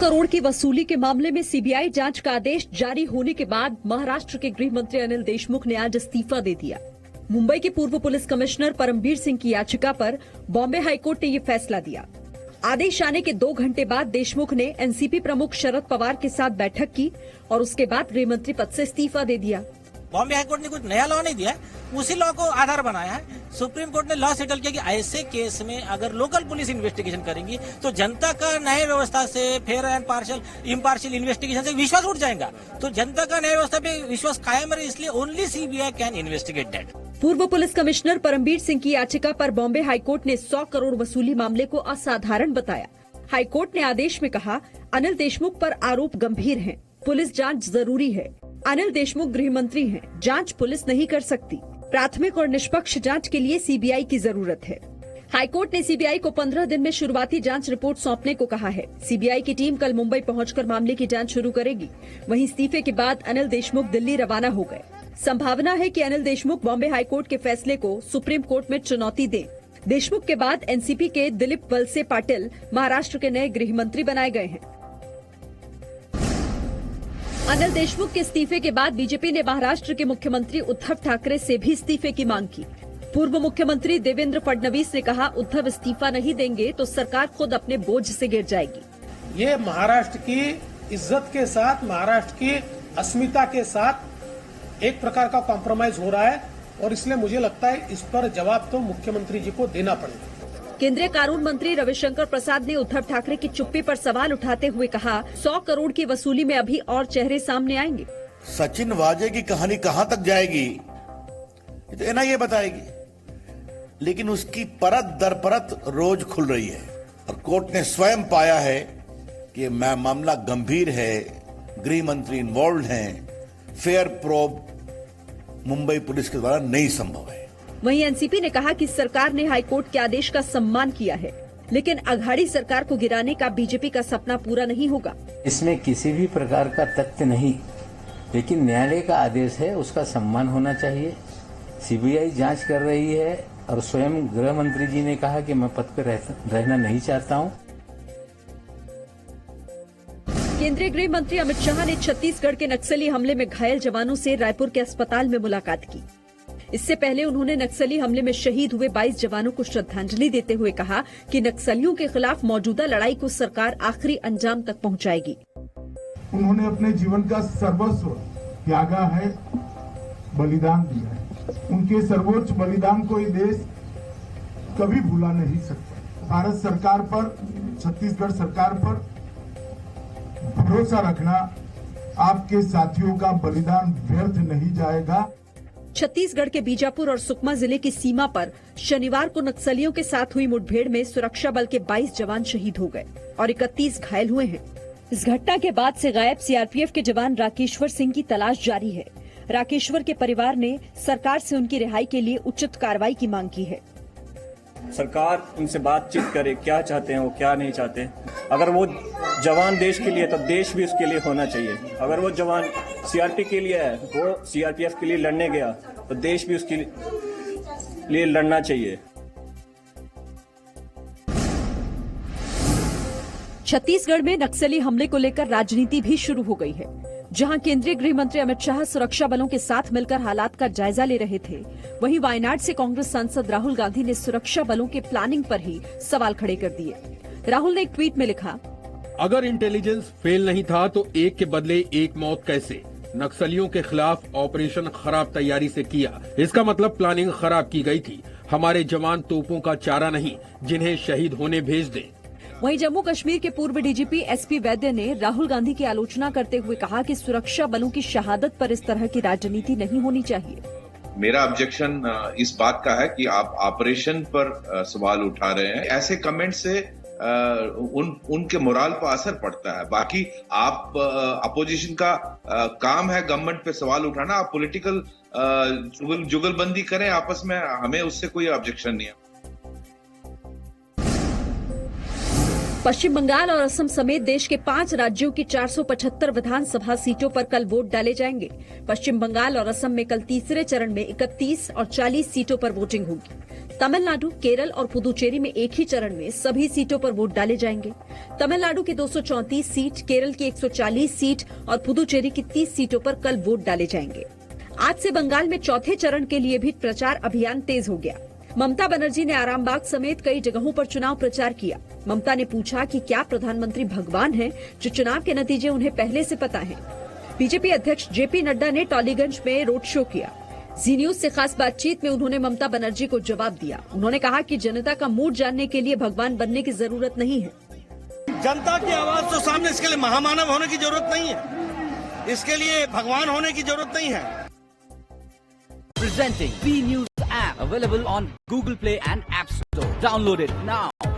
करोड़ की वसूली के मामले में सीबीआई जांच का आदेश जारी होने के बाद महाराष्ट्र के गृह मंत्री अनिल देशमुख ने आज इस्तीफा दे दिया। मुंबई के पूर्व पुलिस कमिश्नर परमबीर सिंह की याचिका पर बॉम्बे हाईकोर्ट ने ये फैसला दिया। आदेश आने के 2 घंटे बाद देशमुख ने एनसीपी प्रमुख शरद पवार के साथ बैठक की और उसके बाद गृह मंत्री पद से इस्तीफा दे दिया। बॉम्बे हाईकोर्ट ने कुछ नया लॉ नहीं दिया है, उसी लॉ को आधार बनाया है। सुप्रीम कोर्ट ने लॉ सेटल किया कि ऐसे केस में अगर लोकल पुलिस इन्वेस्टिगेशन करेंगी तो जनता का न्याय व्यवस्था से, फेयर एंड इम्पार्शियल इन्वेस्टिगेशन से विश्वास उठ जाएगा। तो जनता का न्याय व्यवस्था पे विश्वास कायम रहे, इसलिए only CBI can investigate that. पूर्व पुलिस कमिश्नर परमबीर सिंह की याचिका पर बॉम्बे हाईकोर्ट ने 100 करोड़ वसूली मामले को असाधारण बताया। हाईकोर्ट ने आदेश में कहा, अनिल देशमुख पर आरोप गंभीर हैं, पुलिस जांच जरूरी है। अनिल देशमुख गृह मंत्री हैं, जांच पुलिस नहीं कर सकती। प्राथमिक और निष्पक्ष जांच के लिए सीबीआई की जरूरत है। हाईकोर्ट ने सीबीआई को 15 दिन में शुरुआती जांच रिपोर्ट सौंपने को कहा है। सीबीआई की टीम कल मुंबई पहुंचकर मामले की जांच शुरू करेगी। वहीं इस्तीफे के बाद अनिल देशमुख दिल्ली रवाना हो गए। संभावना है कि अनिल देशमुख बॉम्बे हाईकोर्ट के फैसले को सुप्रीम कोर्ट में चुनौती दें। देशमुख के बाद एनसीपी के दिलीप वलसे पाटिल महाराष्ट्र के नए गृह मंत्री बनाए गए हैं। अनिल देशमुख के इस्तीफे के बाद बीजेपी ने महाराष्ट्र के मुख्यमंत्री उद्धव ठाकरे से भी इस्तीफे की मांग की। पूर्व मुख्यमंत्री देवेंद्र फडणवीस ने कहा, उद्धव इस्तीफा नहीं देंगे तो सरकार खुद अपने बोझ से गिर जाएगी। ये महाराष्ट्र की इज्जत के साथ, महाराष्ट्र की अस्मिता के साथ एक प्रकार का कॉम्प्रोमाइज हो रहा है और इसलिए मुझे लगता है इस पर जवाब तो मुख्यमंत्री जी को देना पड़ेगा। केंद्रीय कानून मंत्री रविशंकर प्रसाद ने उद्धव ठाकरे की चुप्पी पर सवाल उठाते हुए कहा, 100 करोड़ की वसूली में अभी और चेहरे सामने आएंगे। सचिन वाजे की कहानी कहां तक जाएगी तो एनआईए बताएगी, लेकिन उसकी परत दर परत रोज खुल रही है और कोर्ट ने स्वयं पाया है कि मामला गंभीर है, गृह मंत्री इन्वॉल्व हैं, फेयर प्रोब मुंबई पुलिस के द्वारा नहीं संभव है। वहीं एनसीपी ने कहा कि सरकार ने हाईकोर्ट के आदेश का सम्मान किया है, लेकिन अघाड़ी सरकार को गिराने का बीजेपी का सपना पूरा नहीं होगा। इसमें किसी भी प्रकार का तथ्य नहीं, लेकिन न्यायालय का आदेश है, उसका सम्मान होना चाहिए। सीबीआई जांच कर रही है और स्वयं गृह मंत्री जी ने कहा कि मैं पद पर रहना नहीं चाहता हूं। केंद्रीय गृह मंत्री अमित शाह ने छत्तीसगढ़ के नक्सली हमले में घायल जवानों से रायपुर के अस्पताल में मुलाकात की। इससे पहले उन्होंने नक्सली हमले में शहीद हुए 22 जवानों को श्रद्धांजलि देते हुए कहा कि नक्सलियों के खिलाफ मौजूदा लड़ाई को सरकार आखिरी अंजाम तक पहुंचाएगी। उन्होंने अपने जीवन का सर्वस्व त्यागा है, बलिदान दिया है। उनके सर्वोच्च बलिदान को ये देश कभी भुला नहीं सकता। भारत सरकार पर, छत्तीसगढ़ सरकार पर भरोसा रखना, आपके साथियों का बलिदान व्यर्थ नहीं जाएगा। छत्तीसगढ़ के बीजापुर और सुकमा जिले की सीमा पर शनिवार को नक्सलियों के साथ हुई मुठभेड़ में सुरक्षा बल के 22 जवान शहीद हो गए और 31 घायल हुए हैं। इस घटना के बाद से गायब सीआरपीएफ के जवान राकेश्वर सिंह की तलाश जारी है। राकेश्वर के परिवार ने सरकार से उनकी रिहाई के लिए उचित कार्रवाई की मांग की है। सरकार उनसे बातचीत करे, क्या चाहते हैं वो, क्या नहीं चाहते। अगर वो जवान देश के लिए, तब देश भी उसके लिए होना चाहिए। अगर वो जवान सीआरपी के लिए है, वो सीआरपीएफ के लिए लड़ने गया, तो देश भी उसके लिए लड़ना चाहिए। छत्तीसगढ़ में नक्सली हमले को लेकर राजनीति भी शुरू हो गई है। जहां केंद्रीय गृह मंत्री अमित शाह सुरक्षा बलों के साथ मिलकर हालात का जायजा ले रहे थे, वहीं वायनाड से कांग्रेस सांसद राहुल गांधी ने सुरक्षा बलों के प्लानिंग पर ही सवाल खड़े कर दिए। राहुल ने एक ट्वीट में लिखा, अगर इंटेलिजेंस फेल नहीं था तो एक के बदले एक मौत कैसे? नक्सलियों के खिलाफ ऑपरेशन खराब तैयारी से किया, इसका मतलब प्लानिंग खराब की गई थी। हमारे जवान तोपों का चारा नहीं, जिन्हें शहीद होने भेज दें। वहीं जम्मू कश्मीर के पूर्व डीजीपी एसपी वैद्य ने राहुल गांधी की आलोचना करते हुए कहा कि सुरक्षा बलों की शहादत पर इस तरह की राजनीति नहीं होनी चाहिए। मेरा ऑब्जेक्शन इस बात का है कि आप ऑपरेशन पर सवाल उठा रहे हैं। ऐसे कमेंट से उनके मोराल पर असर पड़ता है। बाकी आप अपोजिशन का काम है गवर्नमेंट पे सवाल उठाना। आप पॉलिटिकल जुगलबंदी करें आपस में, हमें उससे कोई ऑब्जेक्शन नहीं है। पश्चिम बंगाल और असम समेत देश के 5 राज्यों की 475 विधानसभा सीटों पर कल वोट डाले जाएंगे। पश्चिम बंगाल और असम में कल तीसरे चरण में 31 और 40 सीटों पर वोटिंग होगी। तमिलनाडु, केरल और पुदुचेरी में एक ही चरण में सभी सीटों पर वोट डाले जाएंगे। तमिलनाडु की 234 सीट, केरल की 140 सीट और पुदुचेरी की 30 सीटों पर कल वोट डाले जाएंगे। आज से बंगाल में चौथे चरण के लिए भी प्रचार अभियान तेज हो गया। ममता बनर्जी ने आरामबाग समेत कई जगहों पर चुनाव प्रचार किया। ममता ने पूछा कि क्या प्रधानमंत्री भगवान हैं, जो चुनाव के नतीजे उन्हें पहले से पता हैं। बीजेपी अध्यक्ष जेपी नड्डा ने टॉलीगंज में रोड शो किया। जी न्यूज से खास बातचीत में उन्होंने ममता बनर्जी को जवाब दिया। उन्होंने कहा कि जनता का मूड जानने के लिए भगवान बनने की जरूरत नहीं है। जनता की आवाज तो सामने, इसके लिए महामानव होने की जरूरत नहीं है, इसके लिए भगवान होने की जरूरत नहीं है। Presenting B News app available on Google Play and App Store. Download it now.